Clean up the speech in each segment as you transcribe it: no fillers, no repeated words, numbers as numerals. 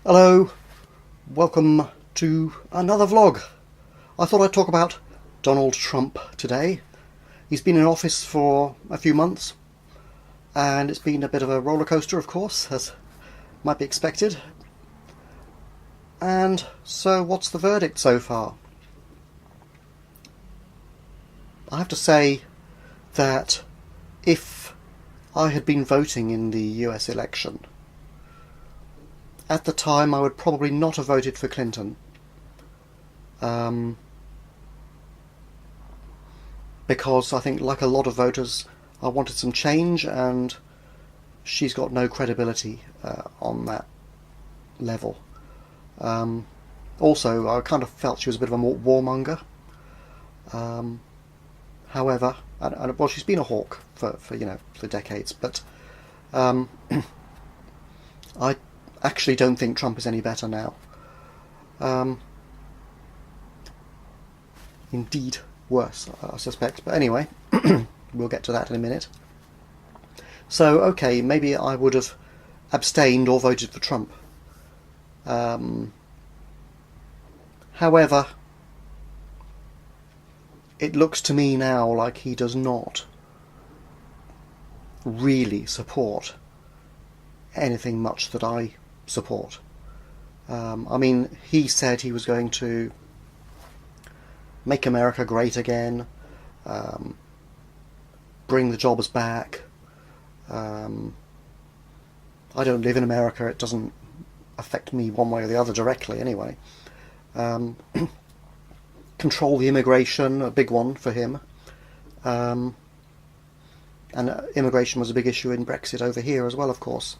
Hello, welcome to another vlog. I thought I'd talk about Donald Trump today. He's been in office for a few months and it's been a bit of a roller coaster, of course, as might be expected. And so what's the verdict so far? I have to say that if I had been voting in the US election, at the time I would probably not have voted for Clinton. Because I think, like a lot of voters, I wanted some change, and she's got no credibility on that level. Also, I kind of felt she was a bit of a warmonger. However, well, she's been a hawk for decades, but I actually don't think Trump is any better now. Indeed, worse, I suspect. But anyway, we'll get to that in a minute. So, okay, maybe I would have abstained or voted for Trump. However, it looks to me now like he does not really support anything much that I support. I mean, he said he was going to make America great again, bring the jobs back. I don't live in America, it doesn't affect me one way or the other directly anyway. Control the immigration, a big one for him. And immigration was a big issue in Brexit over here as well, of course.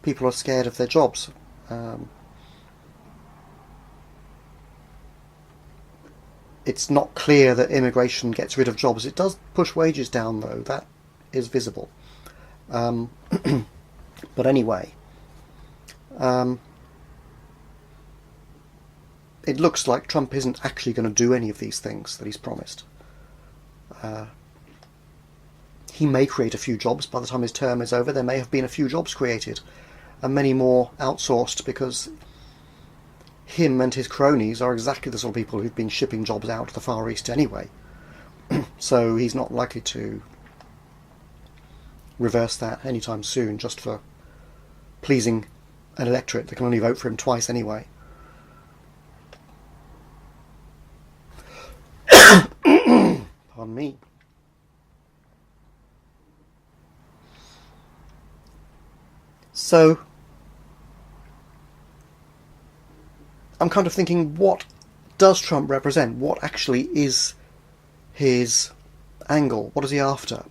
People are scared of their jobs. It's not clear that immigration gets rid of jobs. It does push wages down, though. That is visible. But anyway, it looks like Trump isn't actually going to do any of these things that he's promised. He may create a few jobs. By the time his term is over, there may have been a few jobs created, and many more outsourced, because him and his cronies are exactly the sort of people who've been shipping jobs out to the Far East anyway. So he's not likely to reverse that anytime soon, just for pleasing an electorate that can only vote for him twice anyway. Pardon me. So I'm kind of thinking, what does Trump represent? What actually is his angle? What is he after?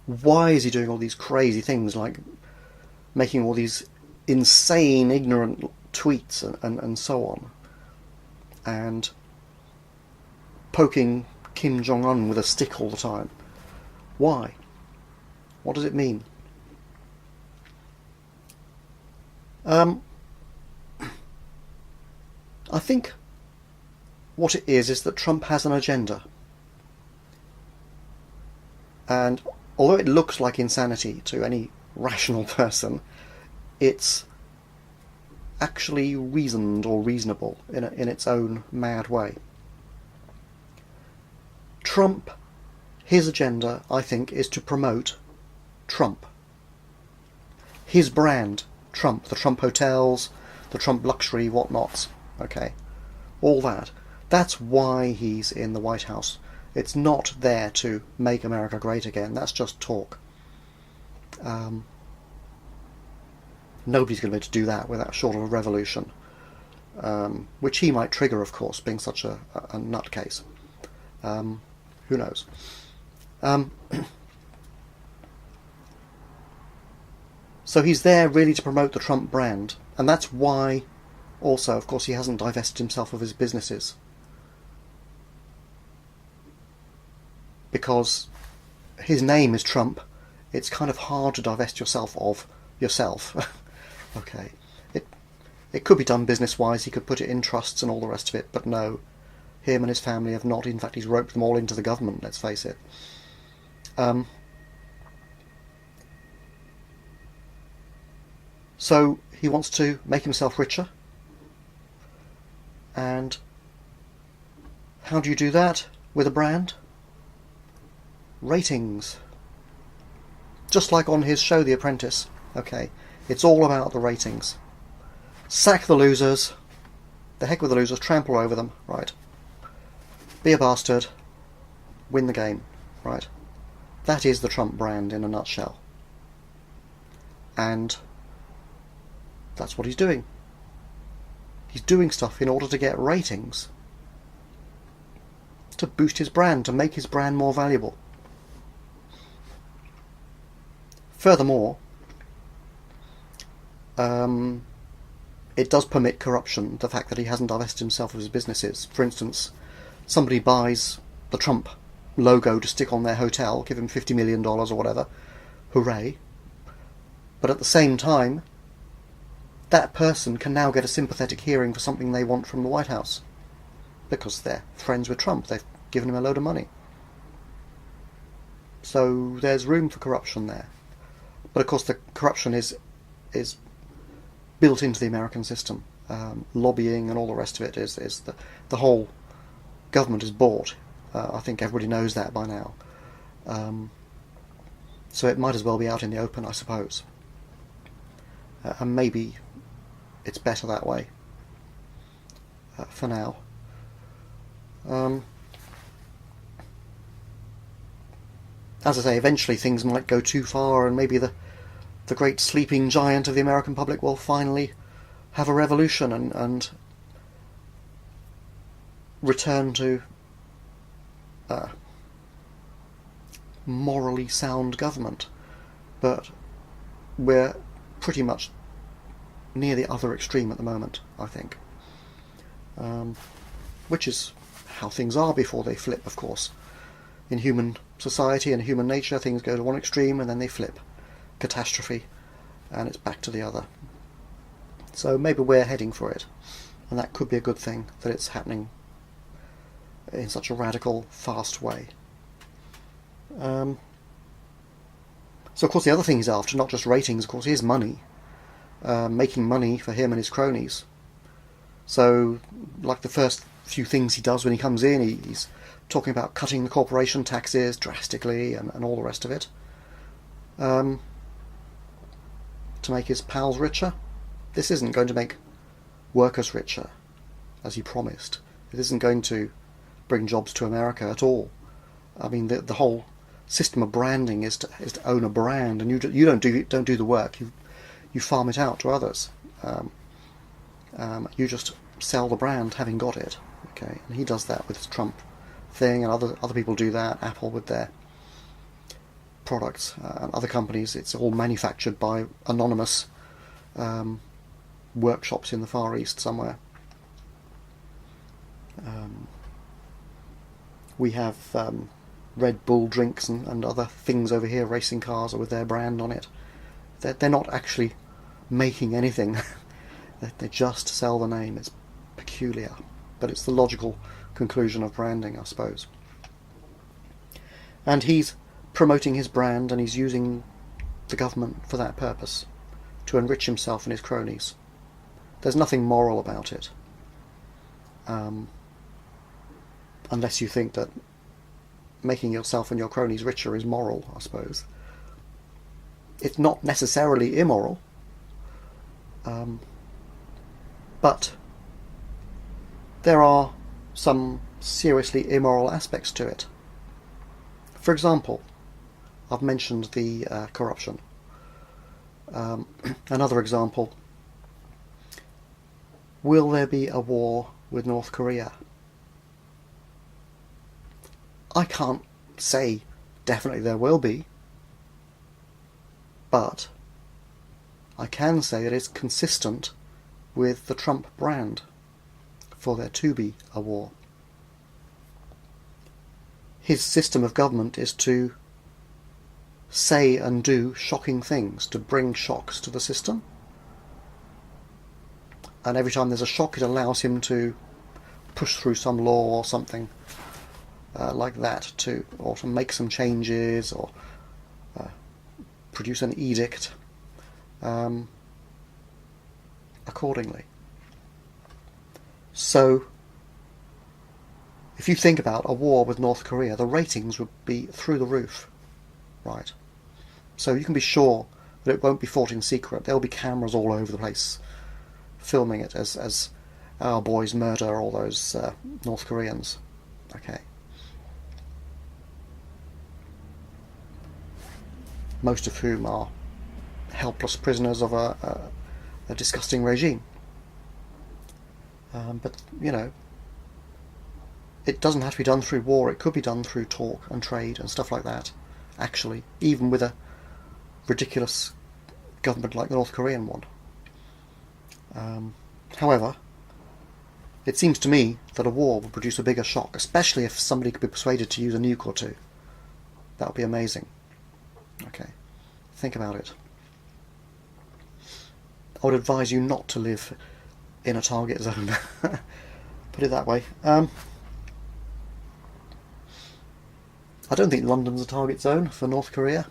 Why is he doing all these crazy things, like making all these insane, ignorant tweets and so on, and poking Kim Jong-un with a stick all the time? Why? What does it mean? I think what it is that Trump has an agenda. And although it looks like insanity to any rational person, it's actually reasoned or reasonable in its own mad way. Trump, his agenda, I think, is to promote Trump. His brand, Trump, the Trump hotels, the Trump luxury whatnots, okay, all that. That's why he's in the White House. It's not there to make America great again. That's just talk. Nobody's going to be able to do that without short of a revolution, which he might trigger, of course, being such a nutcase. Who knows? So he's there really to promote the Trump brand, and that's why also, of course, he hasn't divested himself of his businesses. Because his name is Trump, it's kind of hard to divest yourself of yourself. Okay. It could be done business-wise, he could put it in trusts and all the rest of it, but no. Him and his family have not. In fact, he's roped them all into the government, let's face it. So he wants to make himself richer. And how do you do that with a brand? Ratings. Just like on his show, The Apprentice. Okay, it's all about the ratings. Sack the losers. The heck with the losers. Trample over them. Right. Be a bastard. Win the game. Right. That is the Trump brand in a nutshell. And that's what he's doing. He's doing stuff in order to get ratings. To boost his brand, to make his brand more valuable. Furthermore, it does permit corruption, the fact that he hasn't divested himself of his businesses. For instance, somebody buys the Trump logo to stick on their hotel, give him $50 million or whatever, hooray. But at the same time, that person can now get a sympathetic hearing for something they want from the White House, because they're friends with Trump, they've given him a load of money. So there's room for corruption there. But of course the corruption is built into the American system. Lobbying and all the rest of it is the whole government is bought. I think everybody knows that by now. So it might as well be out in the open, I suppose. And maybe it's better that way for now. As I say, eventually things might go too far, and maybe the great sleeping giant of the American public will finally have a revolution and return to morally sound government. But we're pretty much near the other extreme at the moment, I think. Which is how things are before they flip, of course. In human society and human nature, things go to one extreme and then they flip. Catastrophe, and it's back to the other. So maybe we're heading for it, and that could be a good thing, that it's happening in such a radical, fast way. So of course the other thing he's after, not just ratings, of course, is money. Making money for him and his cronies. So, like the first few things he does when he comes in, he's talking about cutting the corporation taxes drastically and all the rest of it. To make his pals richer. This isn't going to make workers richer, as he promised. It isn't going to bring jobs to America at all. I mean, the whole system of branding is to own a brand, and you don't do the work. You farm it out to others. You just sell the brand, having got it. Okay, and he does that with his Trump thing, and other people do that. Apple with their products, and other companies. It's all manufactured by anonymous workshops in the Far East somewhere. We have Red Bull drinks and other things over here, racing cars, with their brand on it. They're not actually making anything. They just sell the name. It's peculiar, but it's the logical conclusion of branding, I suppose. And he's promoting his brand, and he's using the government for that purpose, to enrich himself and his cronies. There's nothing moral about it, unless you think that making yourself and your cronies richer is moral, I suppose. It's not necessarily immoral, but there are some seriously immoral aspects to it. For example, I've mentioned the corruption. Another example, will there be a war with North Korea? I can't say definitely there will be, but I can say that it's consistent with the Trump brand for there to be a war. His system of government is to say and do shocking things, to bring shocks to the system. And every time there's a shock, it allows him to push through some law or something like that, or to make some changes, or produce an edict. accordingly. So, if you think about a war with North Korea, the ratings would be through the roof, right? So you can be sure that it won't be fought in secret. There'll be cameras all over the place filming it as our boys murder all those North Koreans. Okay. Most of whom are helpless prisoners of a disgusting regime. But, you know, it doesn't have to be done through war. It could be done through talk and trade and stuff like that, actually, even with a ridiculous government like the North Korean one. However, it seems to me that a war would produce a bigger shock, especially if somebody could be persuaded to use a nuke or two. That would be amazing. Okay, think about it. I would advise you not to live in a target zone. Put it that way. I don't think London's a target zone for North Korea.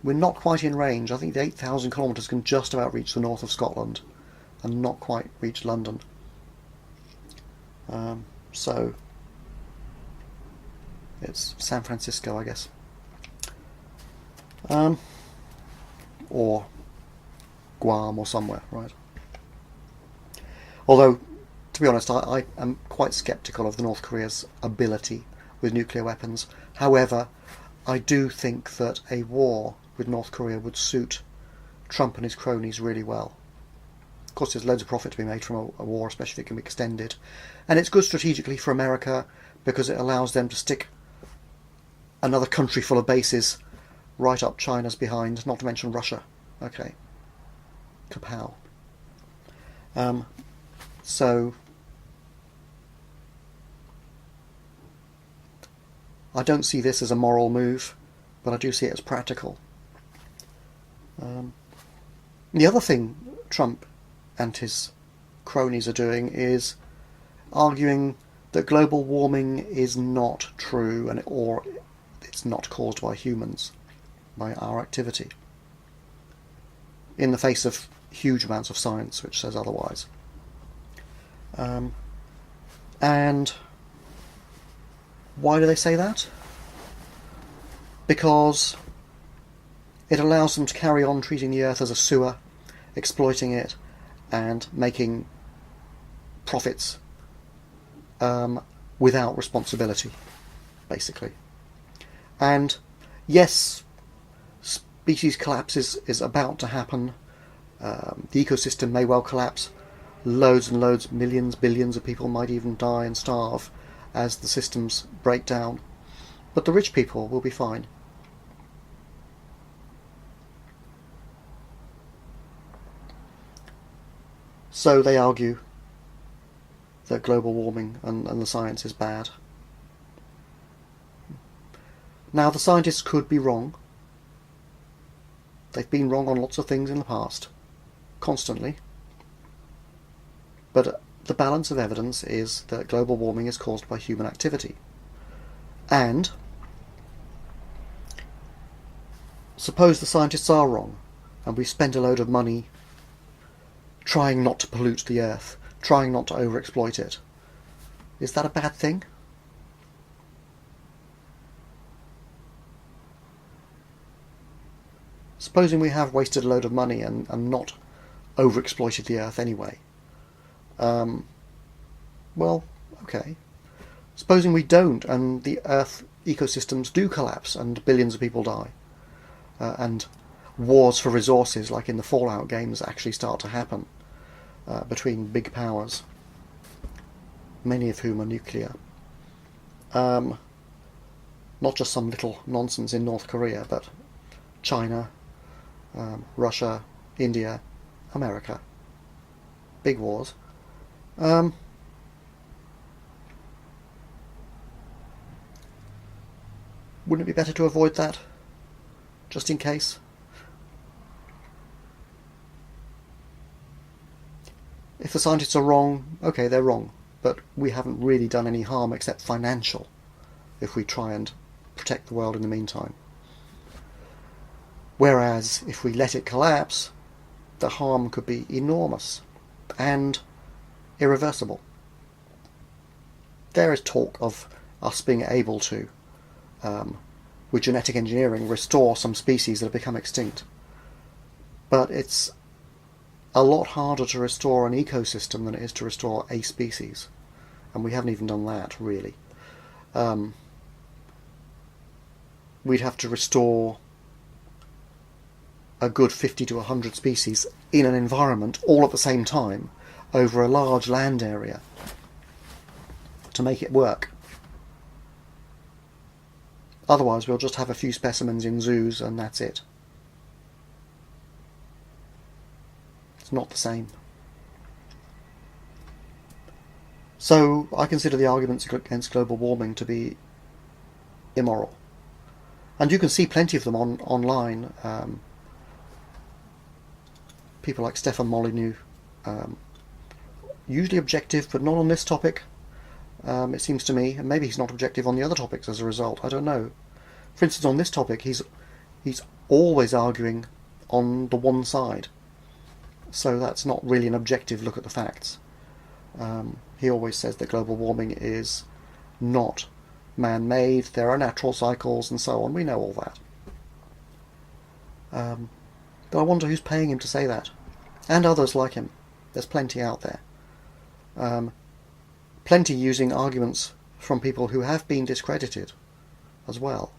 We're not quite in range. I think the 8,000 kilometres can just about reach the north of Scotland and not quite reach London. So it's San Francisco, I guess. Or Guam or somewhere, right? Although, to be honest, I am quite sceptical of the North Korea's ability with nuclear weapons. However, I do think that a war with North Korea would suit Trump and his cronies really well. Of course, there's loads of profit to be made from a war, especially if it can be extended. And it's good strategically for America because it allows them to stick another country full of bases right up China's behind, not to mention Russia. Okay. Kapow. So I don't see this as a moral move, but I do see it as practical. The other thing Trump and his cronies are doing is arguing that global warming is not true or it's not caused by humans, by our activity, in the face of huge amounts of science which says otherwise. And why do they say that? Because it allows them to carry on treating the Earth as a sewer, exploiting it, and making profits without responsibility, basically. And yes, species collapse is about to happen. The ecosystem may well collapse. Loads and loads, millions, billions of people might even die and starve as the systems break down. But the rich people will be fine. So they argue that global warming and the science is bad. Now, the scientists could be wrong. They've been wrong on lots of things in the past, constantly. But the balance of evidence is that global warming is caused by human activity. And suppose the scientists are wrong, and we've spent a load of money trying not to pollute the Earth, trying not to overexploit it. Is that a bad thing? Supposing we have wasted a load of money and not overexploited the Earth anyway. Well, okay. Supposing we don't and the Earth ecosystems do collapse and billions of people die. And wars for resources, like in the Fallout games, actually start to happen between big powers, many of whom are nuclear. Not just some little nonsense in North Korea, but China, Russia, India, America. Big wars. Wouldn't it be better to avoid that? Just in case? If the scientists are wrong, okay, they're wrong, but we haven't really done any harm except financial if we try and protect the world in the meantime. Whereas if we let it collapse, the harm could be enormous and irreversible. There is talk of us being able to, with genetic engineering, restore some species that have become extinct. But it's a lot harder to restore an ecosystem than it is to restore a species. And we haven't even done that, really. We'd have to restore a good 50 to 100 species in an environment all at the same time over a large land area to make it work. Otherwise we'll just have a few specimens in zoos and that's it. It's not the same. So I consider the arguments against global warming to be immoral. And you can see plenty of them online. People like Stefan Molyneux, usually objective, but not on this topic, it seems to me. And maybe he's not objective on the other topics as a result. I don't know. For instance, on this topic, he's always arguing on the one side. So that's not really an objective look at the facts. He always says that global warming is not man-made, there are natural cycles and so on. We know all that. But I wonder who's paying him to say that. And others like him. There's plenty out there. Plenty using arguments from people who have been discredited as well.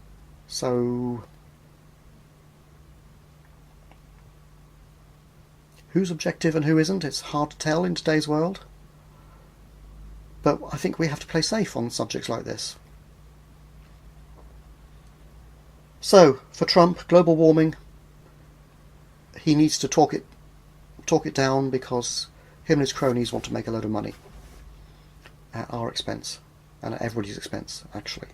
So who's objective and who isn't? It's hard to tell in today's world. But I think we have to play safe on subjects like this. So, for Trump, global warming, he needs to talk it down because him and his cronies want to make a load of money at our expense, and at everybody's expense, actually.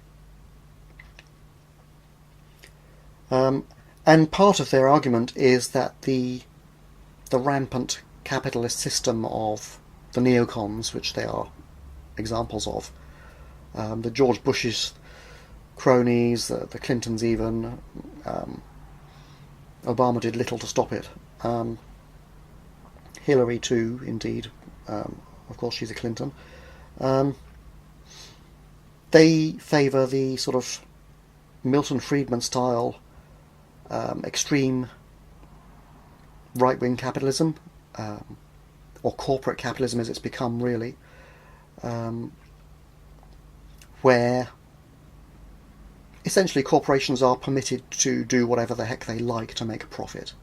And part of their argument is that the rampant capitalist system of the neocons, which they are examples of, the George Bush's cronies, the Clintons even, Obama did little to stop it. Hillary too, indeed. Of course she's a Clinton. They favour the sort of Milton Friedman style extreme right-wing capitalism, or corporate capitalism as it's become really, where essentially corporations are permitted to do whatever the heck they like to make a profit.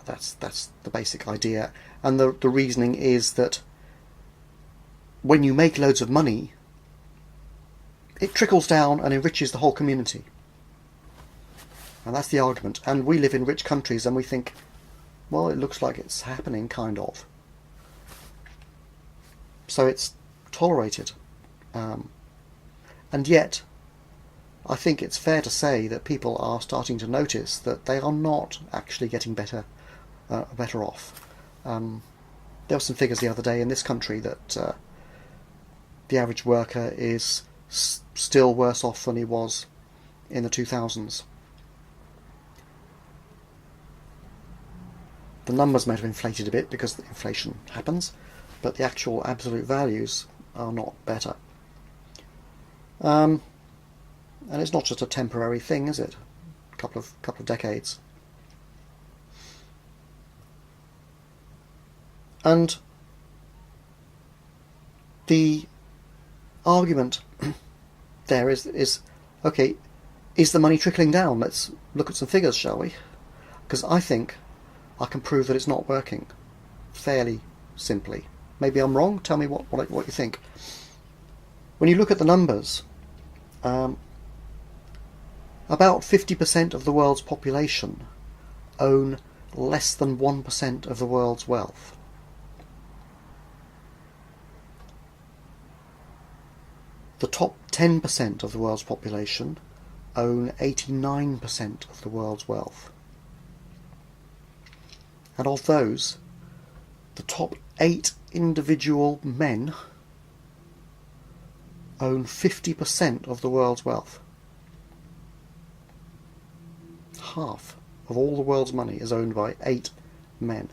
That's the basic idea, and the reasoning is that when you make loads of money, it trickles down and enriches the whole community. And that's the argument. And we live in rich countries and we think, well, it looks like it's happening, kind of. So it's tolerated. And yet, I think it's fair to say that people are starting to notice that they are not actually getting better off. There were some figures the other day in this country that the average worker is still worse off than he was in the 2000s. The numbers might have inflated a bit because inflation happens, but the actual absolute values are not better. And it's not just a temporary thing, is it? A couple of decades. And the argument there is okay, is the money trickling down? Let's look at some figures, shall we? Because I think I can prove that it's not working fairly simply. Maybe I'm wrong. Tell me what you think. When you look at the numbers, about 50% of the world's population own less than 1% of the world's wealth. The top 10% of the world's population own 89% of the world's wealth. And of those, the top 8 individual men own 50% of the world's wealth. Half of all the world's money is owned by 8 men.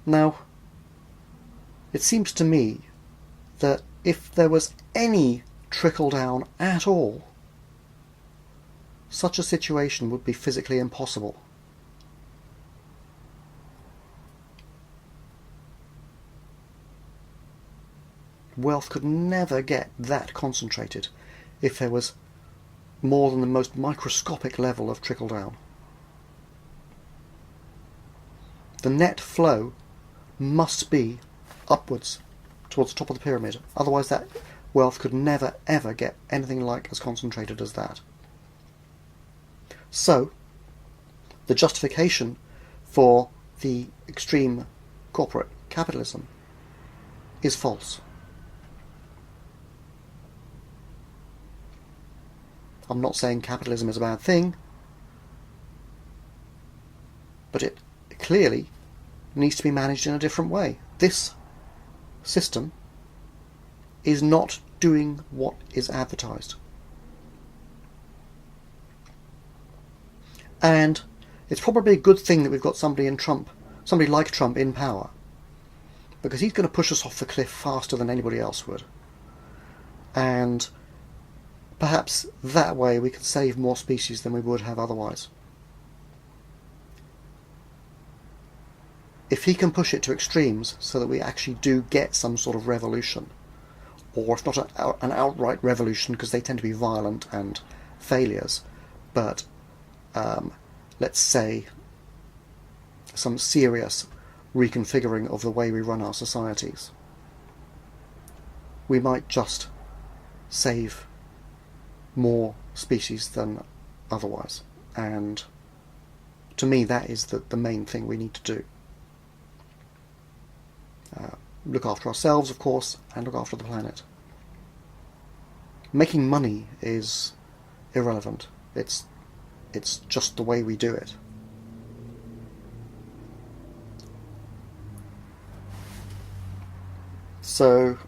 Now, it seems to me that if there was any trickle-down at all, such a situation would be physically impossible. Wealth could never get that concentrated if there was more than the most microscopic level of trickle-down. The net flow must be upwards towards the top of the pyramid, otherwise that wealth could never ever get anything like as concentrated as that. So, the justification for the extreme corporate capitalism is false. I'm not saying capitalism is a bad thing, but it clearly needs to be managed in a different way. This system is not doing what is advertised. And it's probably a good thing that we've got somebody like Trump in power, because he's going to push us off the cliff faster than anybody else would. And perhaps that way we could save more species than we would have otherwise. If he can push it to extremes so that we actually do get some sort of revolution, or if not an outright revolution, because they tend to be violent and failures, but let's say some serious reconfiguring of the way we run our societies, we might just save more species than otherwise. And to me, that is the main thing we need to do. Look after ourselves, of course, and look after the planet. Making money is irrelevant. It's just the way we do it. So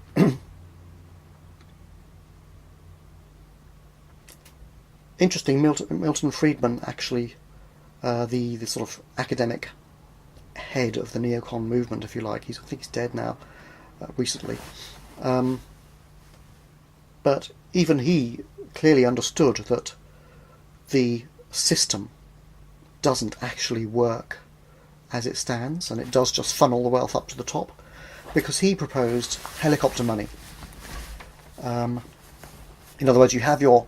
interesting, Milton Friedman, actually, the sort of academic head of the neocon movement, if you like. I think he's dead now, recently. But even he clearly understood that the system doesn't actually work as it stands, and it does just funnel the wealth up to the top, because he proposed helicopter money. In other words, you have your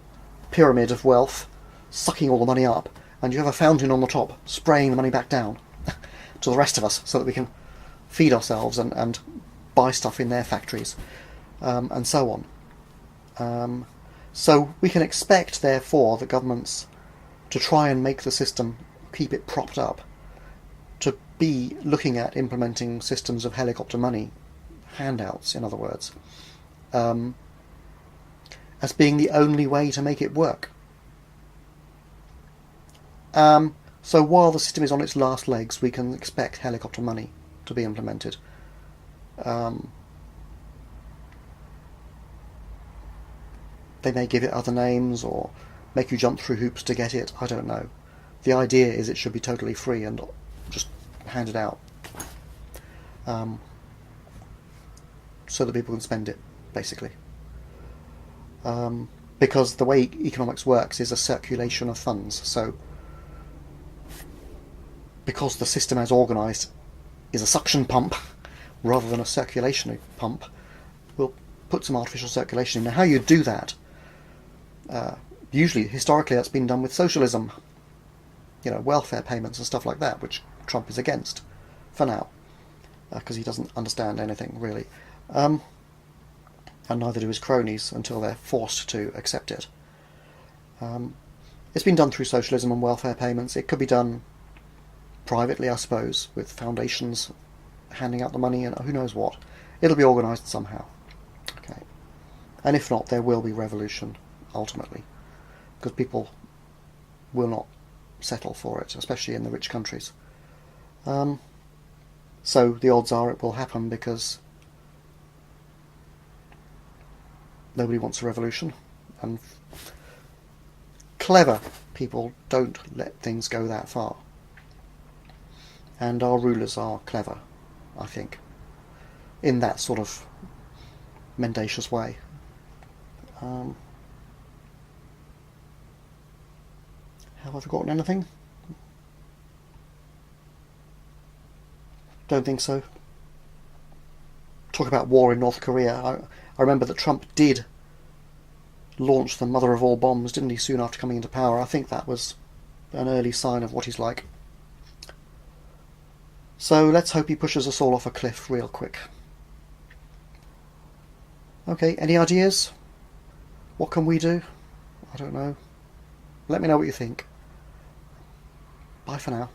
pyramid of wealth sucking all the money up, and you have a fountain on the top spraying the money back down to the rest of us, so that we can feed ourselves and buy stuff in their factories, and so on. So we can expect, therefore, the governments to try and make the system, keep it propped up, to be looking at implementing systems of helicopter money, handouts, in other words, as being the only way to make it work. So while the system is on its last legs, we can expect helicopter money to be implemented. They may give it other names or make you jump through hoops to get it, I don't know. The idea is it should be totally free and just handed out, so that people can spend it, basically. Because the way economics works is a circulation of funds, so because the system as organised is a suction pump rather than a circulation pump, we'll put some artificial circulation in. Now, how you do that, usually, historically, that's been done with socialism, welfare payments and stuff like that, which Trump is against, for now, because he doesn't understand anything, really. And neither do his cronies until they're forced to accept it. It's been done through socialism and welfare payments. It could be done privately, I suppose, with foundations handing out the money and who knows what. It'll be organised somehow. Okay. And if not, there will be revolution, ultimately, because people will not settle for it, especially in the rich countries. So the odds are it will happen, because nobody wants a revolution, and clever people don't let things go that far. And our rulers are clever, I think, in that sort of mendacious way. Have I forgotten anything? Don't think so. Talk about war in North Korea. I remember that Trump did launch the mother of all bombs, didn't he, soon after coming into power? I think that was an early sign of what he's like. So let's hope he pushes us all off a cliff real quick. Okay, any ideas? What can we do? I don't know. Let me know what you think. Bye for now.